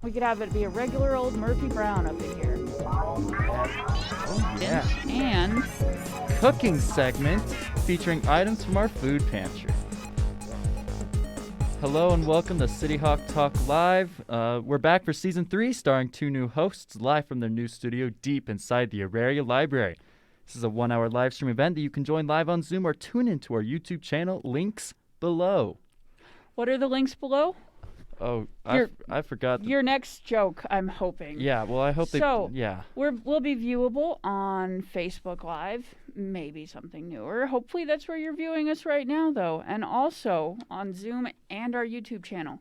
We could have it be a regular old Murphy Brown up in here. Oh, yeah. And Cooking segment featuring items from our food pantry. Hello and welcome to CityHawk Talk Live. We're back for Season 3, starring two new hosts live from their new studio deep inside the Auraria Library. This is a 1-hour live stream event that you can join live on Zoom or tune into our YouTube channel. Links below. what are the links below? Oh, I forgot. Your next joke, I'm hoping. Yeah, well, I hope So, yeah. We'll be viewable on Facebook Live, maybe something newer. Hopefully that's where you're viewing us right now, though. And also on Zoom and our YouTube channel.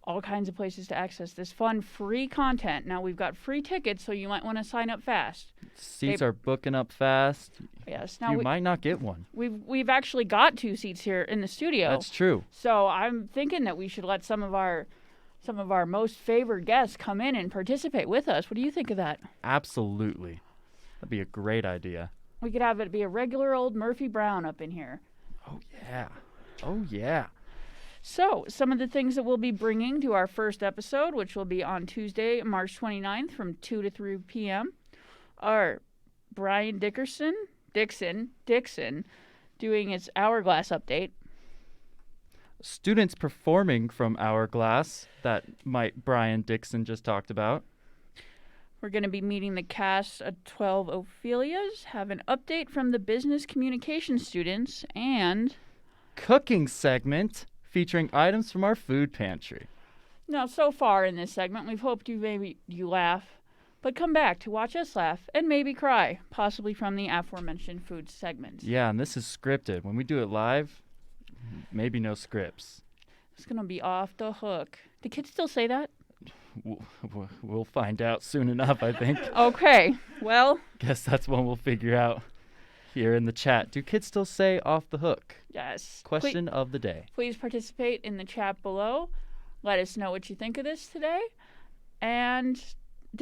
All kinds of places to access this fun, free content. Now, we've got free tickets, so you might want to sign up fast. Seats are booking up fast. Yes. Now you might not get one. We've actually got 2 seats here in the studio. That's true. So I'm thinking that we should let some of our most favored guests come in and participate with us. What do you think of that? Absolutely. That'd be a great idea. We could have it be a regular old Murphy Brown up in here. Oh, yeah. Oh, yeah. So, some of the things that we'll be bringing to our first episode, which will be on Tuesday, March 29th from 2 to 3 p.m., are Brian Dickson doing its Hourglass update. Students performing from Ourglass that Brian Dickson just talked about. We're going to be meeting the cast of 12 Ophelias, have an update from the business communication students, and Cooking segment featuring items from our food pantry. Now, so far in this segment, we've hoped you laugh, but come back to watch us laugh and maybe cry, possibly from the aforementioned food segment. Yeah, and this is scripted. When we do it live, maybe no scripts. It's going to be off the hook. Do kids still say that? We'll find out soon enough, I think. Okay, well. Guess that's one we'll figure out here in the chat. Do kids still say off the hook? Yes. Question of the day. Please participate in the chat below. Let us know what you think of this today. And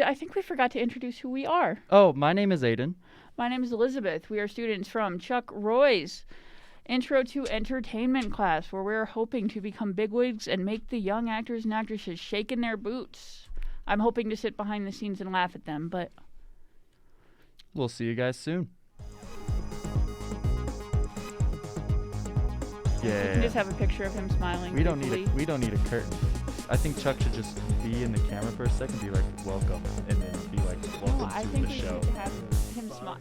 I think we forgot to introduce who we are. Oh, my name is Aiden. My name is Elizabeth. We are students from Chuck Roy's Intro to Entertainment class, where we're hoping to become bigwigs and make the young actors and actresses shake in their boots. I'm hoping to sit behind the scenes and laugh at them, but we'll see you guys soon. Yeah. We can just have a picture of him smiling. We don't need a curtain. I think Chuck should just be in the camera for a second, be like, welcome, and then be like, welcome to the show. I think we should have him smile.